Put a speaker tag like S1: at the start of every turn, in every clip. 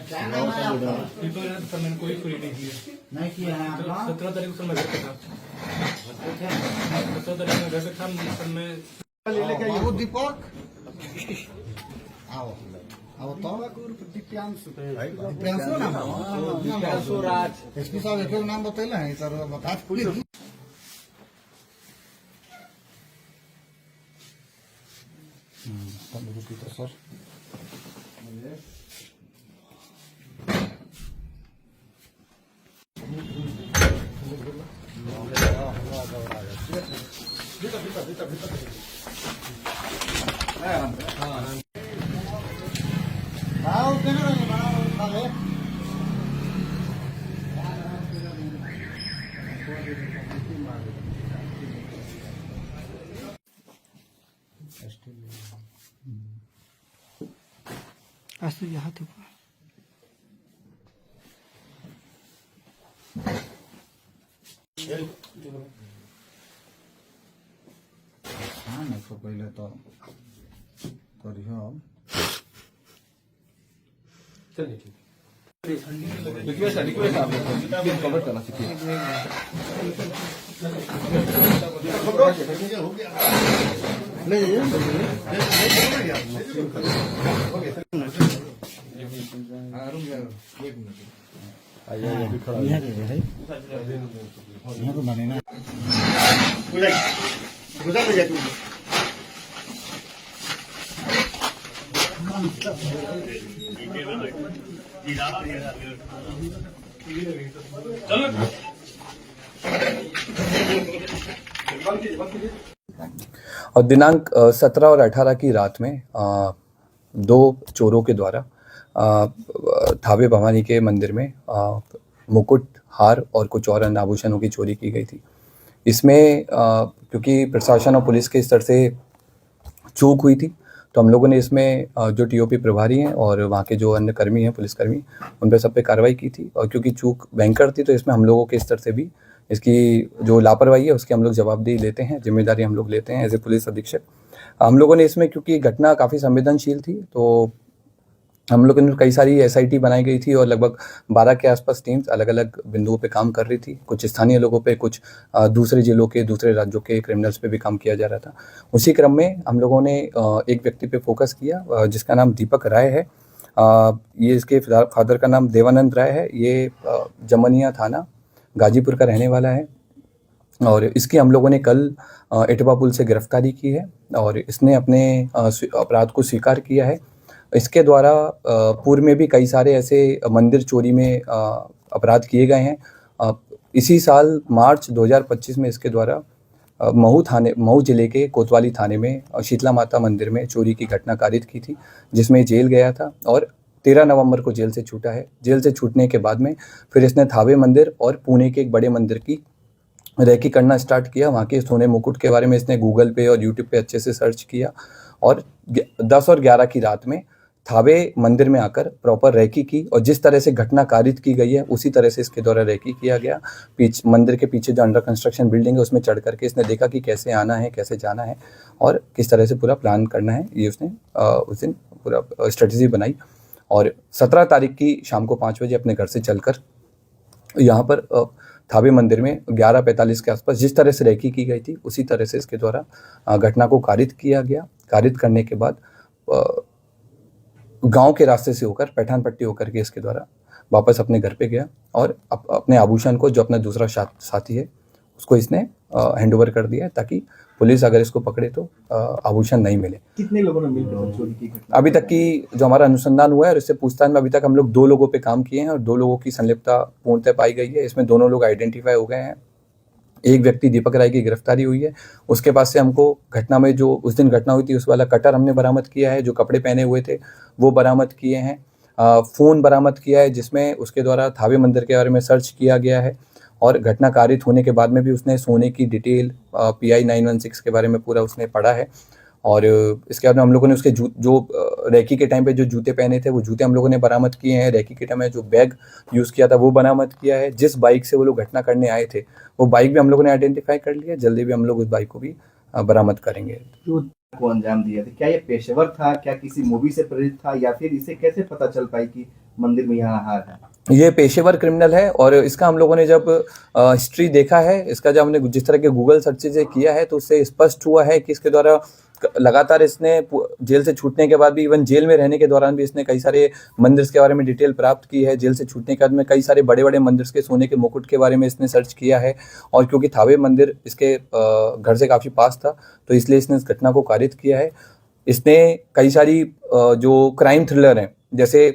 S1: क्या नाम है आपका?
S2: सर मैंने कोई चोरी नहीं की है।
S1: नहीं किया है आपका?
S2: 17 तारीख को सर मैं घर पे था। 17 तारीख में घर पे था सर मैं
S1: आओ दीपक, आओ आओ तो
S2: दिव्यांशु
S1: दिव्यांशु नाम दिव्यांशु राज। एसपी साहब एक नाम बतैले हैं सर, बता सर।
S2: आज तो यहाँ तो
S1: हाँ नहीं तो पहले तो करियो
S2: चलिए ठीक
S3: रिक्वेस्ट आप कवर करना सीखिए।
S1: ले जाइए। यहाँ तो बने ना
S3: और दिनांक 17 और 18 की रात में दो चोरों के द्वारा थावे भवानी के मंदिर में मुकुट, हार और कुछ और अन्य आभूषणों की चोरी की गई थी। इसमें क्योंकि प्रशासन और पुलिस के स्तर से चूक हुई थी, तो हम लोगों ने इसमें जो टीओपी प्रभारी हैं और वहाँ के जो अन्य कर्मी हैं, पुलिसकर्मी, उन पर सब पे कार्रवाई की थी। और क्योंकि चूक भयंकर थी, तो इसमें हम लोगों के स्तर से भी इसकी जो लापरवाही है उसकी हम लोग जवाबदेही लेते हैं, जिम्मेदारी हम लोग लेते हैं एज ए पुलिस अधीक्षक। हम लोगों ने इसमें, क्योंकि घटना काफ़ी संवेदनशील थी, तो हम लोगों ने कई सारी एसआईटी बनाई गई थी और लगभग 12 के आसपास टीम्स अलग अलग बिंदुओं पे काम कर रही थी। कुछ स्थानीय लोगों पे, कुछ दूसरे जिलों के, दूसरे राज्यों के क्रिमिनल्स पे भी काम किया जा रहा था। उसी क्रम में हम लोगों ने एक व्यक्ति पे फोकस किया जिसका नाम दीपक राय है। ये इसके फादर का नाम देवानंद राय है। ये जमनिया थाना गाजीपुर का रहने वाला है और इसकी हम लोगों ने कल इटवा पुल से गिरफ्तारी की है और इसने अपने अपराध को स्वीकार किया है। इसके द्वारा पूर्व में भी कई सारे ऐसे मंदिर चोरी में अपराध किए गए हैं। इसी साल मार्च 2025 में इसके द्वारा महू जिले के कोतवाली थाने में शीतला माता मंदिर में चोरी की घटना कारित की थी, जिसमें जेल गया था और 13 नवंबर को जेल से छूटा है। जेल से छूटने के बाद में फिर इसने थावे मंदिर और पुणे के एक बड़े मंदिर की रेकी करना स्टार्ट किया। वहाँ के सोने मुकुट के बारे में इसने गूगल पे और यूट्यूब पे अच्छे से सर्च किया और 10 और 11 की रात में थावे मंदिर में आकर प्रॉपर रेकी की और जिस तरह से घटना कारित की गई है उसी तरह से इसके द्वारा रेकी किया गया। मंदिर के पीछे जो अंडर कंस्ट्रक्शन बिल्डिंग है उसमें चढ़ करके इसने देखा कि कैसे आना है, कैसे जाना है और किस तरह से पूरा प्लान करना है। ये उसने उस दिन पूरा स्ट्रेटजी बनाई और 17 तारीख की शाम को 5 बजे अपने घर से चलकर यहाँ पर थावे मंदिर में 11:45 के आसपास जिस तरह से रेकी की गई थी उसी तरह से इसके द्वारा घटना को कारित किया गया। कारित करने के बाद गांव के रास्ते से होकर पैठान पट्टी होकर के इसके द्वारा वापस अपने घर पे गया और अपने आभूषण को, जो अपना दूसरा साथी है, उसको इसने हैंड ओवर कर दिया ताकि पुलिस अगर इसको पकड़े तो आभूषण नहीं मिले।
S2: कितने लोगों ने मिलकर चोरी की घटना?
S3: अभी तक की जो हमारा अनुसंधान हुआ है और इससे पूछताछ में अभी तक हम लोग 2 लोगों पे काम किए हैं और 2 लोगों की संलिप्तता पूर्णतः पाई गई है। इसमें दोनों लोग आइडेंटिफाई हो गए हैं। एक व्यक्ति दीपक राय की गिरफ्तारी हुई है। उसके पास से हमको घटना में जो उस दिन घटना हुई थी उस वाला कटर हमने बरामद किया है, जो कपड़े पहने हुए थे वो बरामद किए हैं। फ़ोन बरामद किया है जिसमें उसके द्वारा थावे मंदिर के बारे में सर्च किया गया है और घटना कारित होने के बाद में भी उसने सोने की डिटेल PI 916 के बारे में पूरा उसने पढ़ा है। और इसके बाद में हम लोगों ने उसके जो रेकी के टाइम पे जो जूते पहने थे वो जूते हम लोगों ने बरामद किए हैं। रेकी के टाइम में जो बैग यूज़ किया था वो बरामद किया है। जिस बाइक से वो लोग घटना करने आए थे वो बाइक भी हम लोगों ने आइडेंटिफाई कर लिया। जल्दी भी हम लोग उस बाइक को भी बरामद करेंगे।
S4: को अंजाम दिया था? क्या ये पेशेवर था, क्या किसी मूवी से प्रेरित था, या फिर इसे कैसे पता चल पाई कि मंदिर में यहाँ हार है?
S3: ये पेशेवर क्रिमिनल है और इसका हम लोगों ने जब हिस्ट्री देखा है, इसका जब हमने जिस तरह के गूगल सर्चेज किया है तो उससे स्पष्ट हुआ है कि इसके द्वारा लगातार इसने जेल से छूटने के बाद भी, इवन जेल में रहने के दौरान भी इसने कई सारे मंदिर के बारे में डिटेल प्राप्त की है। जेल से छूटने के बाद में कई सारे बड़े बड़े मंदिर के सोने के मुकुट के बारे में इसने सर्च किया है और क्योंकि थावे मंदिर इसके घर से काफ़ी पास था तो इसलिए इसने इस घटना को कारित किया है। इसने कई सारी जो क्राइम थ्रिलर हैं, जैसे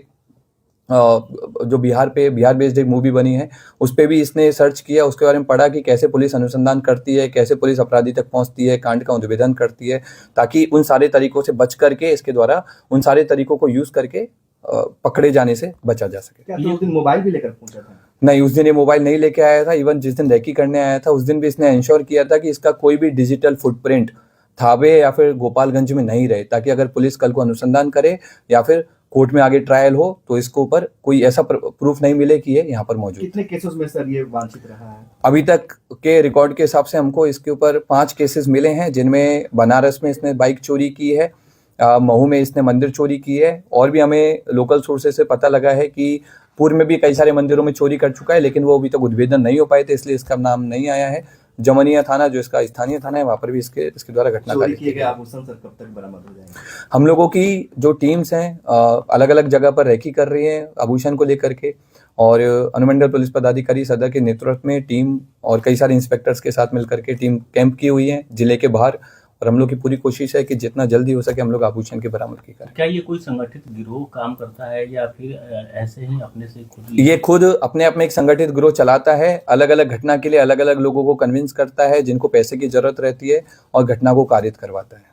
S3: जो बिहार बेस्ड एक मूवी बनी है उस पर भी इसने सर्च किया, उसके बारे में पढ़ा कि कैसे पुलिस अनुसंधान करती है, कैसे पुलिस अपराधी तक पहुंचती है, कांड का उद्भेदन करती है, ताकि उन सारे तरीकों से बच करके इसके द्वारा उन सारे तरीकों को यूज करके पकड़े जाने से बचा जा सके।
S4: क्या उस दिन मोबाइल भी लेकर पहुंचा था?
S3: नहीं, उस दिन ये मोबाइल नहीं लेके आया था। इवन जिस दिन रेकी करने आया था उस दिन भी इसने इंश्योर किया था कि इसका कोई भी डिजिटल फुटप्रिंट थावे या फिर गोपालगंज में नहीं रहे, ताकि अगर पुलिस कल को अनुसंधान करे या फिर कोर्ट में आगे ट्रायल हो तो इसके ऊपर कोई ऐसा प्रूफ नहीं मिले कि ये यहाँ पर मौजूद।
S4: कितने केसेस में सर ये वांछित रहा है?
S3: अभी तक के रिकॉर्ड के हिसाब से हमको इसके ऊपर 5 केसेस मिले हैं, जिनमें बनारस में इसने बाइक चोरी की है, महू में इसने मंदिर चोरी की है, और भी हमें लोकल सोर्सेज से पता लगा है कि पूर्व में भी कई सारे मंदिरों में चोरी कर चुका है, लेकिन वो अभी तक उद्भेदन नहीं हो पाए थे, इसलिए इसका नाम नहीं आया है। जमनिया थाना जो इसका स्थानीय थाना है वहाँ पर भी इसके द्वारा घटना
S4: चोरी किए गए आभूषण सर कब तक बरामद हो जाएंगे?
S3: हम लोगों की जो टीम्स हैं अलग अलग जगह पर रेकी कर रही हैं आभूषण को लेकर के, और अनुमंडल पुलिस पदाधिकारी सदर के नेतृत्व में टीम और कई सारे इंस्पेक्टर्स के साथ मिलकर के टीम कैंप की हुई है जिले के बाहर, और हम लोग की पूरी कोशिश है कि जितना जल्दी हो सके हम लोग आभूषण की बरामदगी करें।
S5: क्या ये कोई संगठित गिरोह काम करता है या फिर ऐसे ही अपने से खुद?
S3: ये खुद अपने आप में एक संगठित गिरोह चलाता है, अलग अलग घटना के लिए अलग अलग लोगों को कन्विंस करता है जिनको पैसे की जरूरत रहती है और घटना को कारित करवाता है।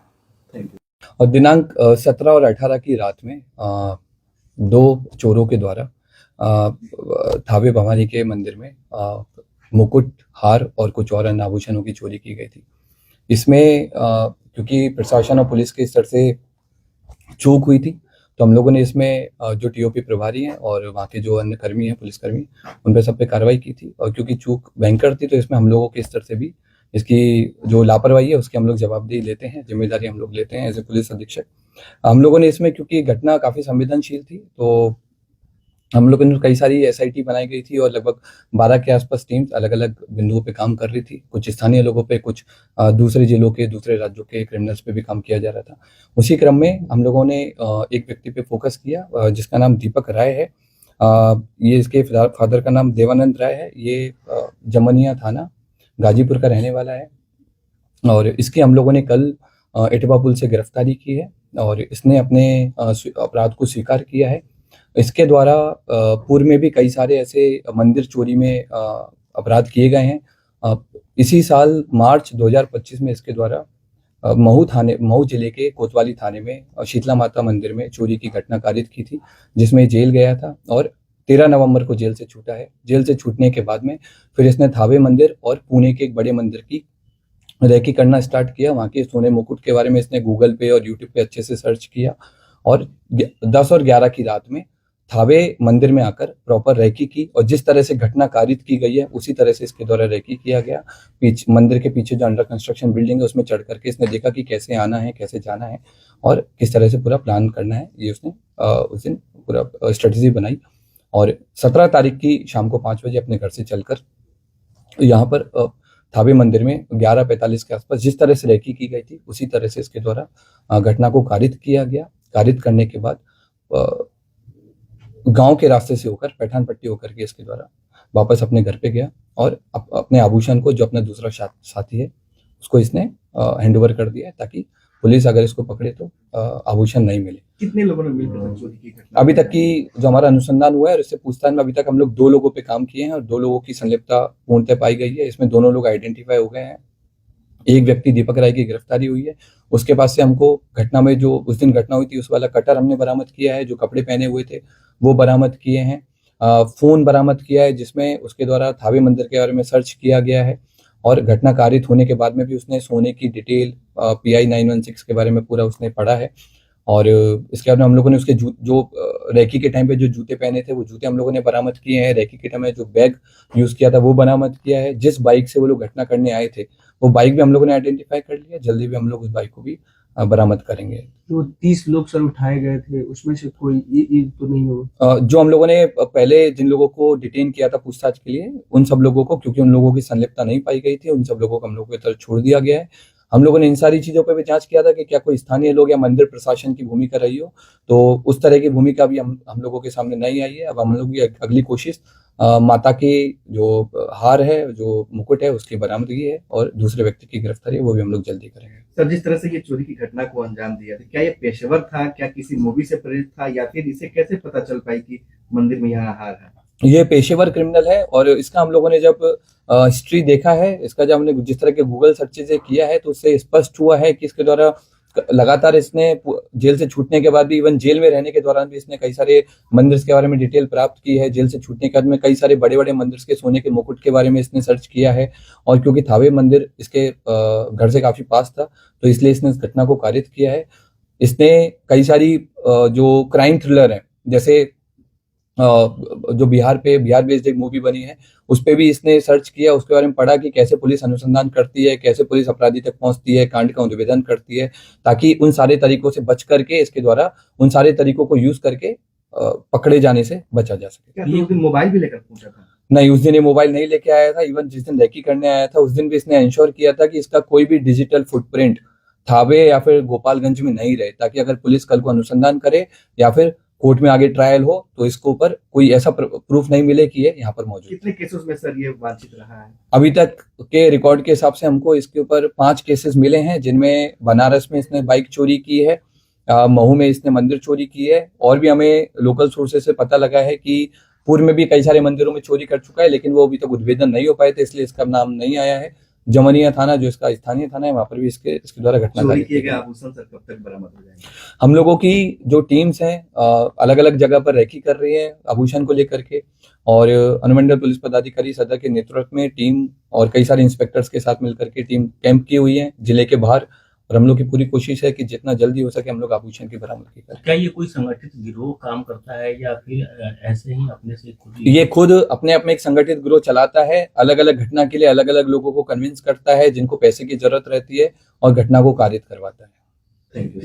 S4: Thank you.
S3: और दिनांक 17 और 18 की रात में 2 चोरों के द्वारा थावे भवानी के मंदिर में मुकुट, हार और कुछ और अन्य आभूषणों की चोरी की गई थी। इसमें क्योंकि प्रशासन और पुलिस के स्तर से चूक हुई थी तो हम लोगों ने इसमें जो टीओपी प्रभारी हैं और वहाँ के जो अन्य कर्मी हैं, पुलिसकर्मी, उन पर सब पे कार्रवाई की थी, और क्योंकि चूक भयंकर थी तो इसमें हम लोगों के स्तर से भी इसकी जो लापरवाही है उसकी हम लोग जवाबदेही लेते हैं, जिम्मेदारी हम लोग लेते हैं एज ए पुलिस अधीक्षक। हम लोगों ने इसमें, क्योंकि घटना काफ़ी संवेदनशील थी, तो हम लोगों ने कई सारी SIT बनाई गई थी और लगभग 12 के आसपास टीम्स अलग अलग बिंदुओं पे काम कर रही थी। कुछ स्थानीय लोगों पे, कुछ दूसरे जिलों के, दूसरे राज्यों के क्रिमिनल्स पे भी काम किया जा रहा था। उसी क्रम में हम लोगों ने एक व्यक्ति पे फोकस किया जिसका नाम दीपक राय है। ये इसके फादर का नाम देवानंद राय है। ये जमनिया थाना गाजीपुर का रहने वाला है और इसकी हम लोगों ने कल इटवा पुल से गिरफ्तारी की है और इसने अपने अपराध को स्वीकार किया है। इसके द्वारा पूर्व में भी कई सारे ऐसे मंदिर चोरी में अपराध किए गए हैं। इसी साल मार्च 2025 में इसके द्वारा महू जिले के कोतवाली थाने में शीतला माता मंदिर में चोरी की घटना कारित की थी, जिसमें जेल गया था और 13 नवंबर को जेल से छूटा है। जेल से छूटने के बाद में फिर इसने थावे मंदिर और पुणे के एक बड़े मंदिर की रेकी करना स्टार्ट किया। वहाँ के सोने मुकुट के बारे में इसने गूगल पे और यूट्यूब पे अच्छे से सर्च किया और 10 और 11 की रात में थावे मंदिर में आकर प्रॉपर रेकी की, और जिस तरह से घटना कारित की गई है उसी तरह से इसके द्वारा रेकी किया गया। मंदिर के पीछे जो अंडर कंस्ट्रक्शन बिल्डिंग है उसमें चढ़ करके इसने देखा कि कैसे आना है, कैसे जाना है और किस तरह से पूरा प्लान करना है। ये उसने उस दिन पूरा स्ट्रेटेजी बनाई और 17 तारीख की शाम को 5 बजे अपने घर से चलकर यहाँ पर थावे मंदिर में 11:45 के आसपास जिस तरह से रेकी की गई थी उसी तरह से इसके द्वारा घटना को कारित किया गया। कारित करने के बाद गांव के रास्ते से होकर पैठान पट्टी होकर के इसके द्वारा वापस अपने घर पे गया और अपने आभूषण को, जो अपना दूसरा साथी है, उसको इसने हैंड ओवर कर दिया है ताकि पुलिस अगर इसको पकड़े तो आभूषण नहीं मिले।
S4: कितने लोगों ने मिलकर चोरी की घटना?
S3: अभी तक की जो हमारा अनुसंधान हुआ है और इससे पूछताछ में अभी तक हम लोग 2 लोगों पे काम किए हैं और 2 लोगों की संलिप्तता पूर्णतः पाई गई है। इसमें दोनों लोग आइडेंटिफाई हो गए हैं। एक व्यक्ति दीपक राय की गिरफ्तारी हुई है। उसके पास से हमको घटना में जो उस दिन घटना हुई थी उस वाला कटर हमने बरामद किया है, जो कपड़े पहने हुए थे वो बरामद किए हैं। फोन बरामद किया है जिसमें उसके द्वारा थावे मंदिर के बारे में सर्च किया गया है और घटना कारित होने के बाद में भी उसने सोने की डिटेल PI 916 के बारे में पूरा उसने पढ़ा है। और इसके बाद में हम लोगों ने उसके जो रेकी के टाइम पे जो जूते पहने थे वो जूते हम लोगों ने बरामद किए हैं। रेकी के टाइम में जो बैग यूज किया था वो बरामद किया है। जिस बाइक से वो लोग घटना करने आए थे वो बाइक भी हम लोगों ने आइडेंटिफाई कर लिया। जल्दी भी हम लोग उस बाइक को भी बरामद करेंगे।
S2: जो 30 लोग सर उठाए गए थे उसमें से कोई ये तो नहीं हो?
S3: जो हम लोगों ने पहले जिन लोगों को डिटेन किया था पूछताछ के लिए, उन सब लोगों को, क्योंकि उन लोगों की संलिप्तता नहीं पाई गई थी, उन सब लोगों को हम लोगों की तरफ छोड़ दिया गया है। हम लोगों ने इन सारी चीजों पर भी जांच किया था कि क्या कोई स्थानीय लोग या मंदिर प्रशासन की भूमिका रही हो, तो उस तरह की भूमिका भी हम लोगों के सामने नहीं आई है। अब हम लोग की अगली कोशिश माता की जो हार है, जो मुकुट है, उसकी बरामदगी है, और दूसरे व्यक्ति की गिरफ्तारी है वो भी हम लोग जल्दी करेंगे।
S4: सर, जिस तरह से ये चोरी की घटना को अंजाम दिया था, क्या ये पेशेवर था, क्या किसी मूवी से प्रेरित था, या फिर इसे कैसे पता चल पाई कि मंदिर में यहाँ हार है?
S3: ये पेशेवर क्रिमिनल है, और इसका हम लोगों ने जब हिस्ट्री देखा है, इसका जब हमने जिस तरह के गूगल सर्चेज किया है, तो उससे स्पष्ट हुआ है कि इसके द्वारा लगातार इसने जेल से छूटने के बाद भी, इवन जेल में रहने के दौरान भी इसने कई सारे मंदिर के बारे में डिटेल प्राप्त की है। जेल से छूटने के बाद में कई सारे बड़े बड़े मंदिर के सोने के मुकुट के बारे में इसने सर्च किया है, और क्योंकि थावे मंदिर इसके घर से काफी पास था, तो इसलिए इसने इस घटना को कारित किया है। इसने कई सारी जो क्राइम थ्रिलर है, जैसे जो बिहार बेस्ड एक मूवी बनी है, उस पे भी इसने सर्च किया, उसके बारे में पढ़ा कि कैसे पुलिस अनुसंधान करती है, कैसे पुलिस अपराधी तक पहुंचती है, कांड का निवेदन करती है, ताकि उन सारे तरीकों से बच करके, इसके द्वारा उन सारे तरीकों को यूज करके पकड़े जाने से बचा जा सके।
S4: क्या उस दिन मोबाइल भी लेकर पहुंचा था?
S3: नहीं, उस दिन ये मोबाइल नहीं लेके आया था। इवन जिस दिन रेकी करने आया था, उस दिन भी इसने इंश्योर किया था कि इसका कोई भी डिजिटल फुटप्रिंट थावे या फिर गोपालगंज में नहीं रहे, ताकि अगर पुलिस कल को अनुसंधान करे या फिर कोर्ट में आगे ट्रायल हो, तो इसके ऊपर कोई ऐसा प्रूफ नहीं मिले कि ये यहाँ पर मौजूद।
S4: कितने केसेस में सर ये वांछित रहा है?
S3: अभी तक के रिकॉर्ड के हिसाब से हमको इसके ऊपर 5 केसेस मिले हैं, जिनमें बनारस में इसने बाइक चोरी की है, महू में इसने मंदिर चोरी की है, और भी हमें लोकल सोर्सेज से पता लगा है कि पूर्व में भी कई सारे मंदिरों में चोरी कर चुका है, लेकिन वो अभी तक उद्भेदन नहीं हो पाए थे, इसलिए इसका नाम नहीं आया है। जमनिया थाना, जो इसका स्थानीय थाना है, वहां पर भी इसके द्वारा घटना
S4: चोरी किए गए आभूषण सर कब तक बरामद हो जाएंगे?
S3: हम लोगों की जो टीम्स हैं अलग अलग जगह पर रेकी कर रही है आभूषण को लेकर के, और अनुमंडल पुलिस पदाधिकारी सदर के नेतृत्व में टीम और कई सारे इंस्पेक्टर्स के साथ मिलकर के टीम कैंप की हुई है जिले के बाहर, और हम लोग की पूरी कोशिश है कि जितना जल्दी हो सके हम लोग आभूषण की बरामदगी करें।
S5: क्या ये कोई संगठित गिरोह काम करता है, या फिर ऐसे ही अपने से खुद
S3: ये खुद अपने आप में एक संगठित गिरोह चलाता है, अलग अलग घटना के लिए अलग अलग लोगों को कन्विंस करता है जिनको पैसे की जरूरत रहती है, और घटना को कारित करवाता है।
S4: Thank you.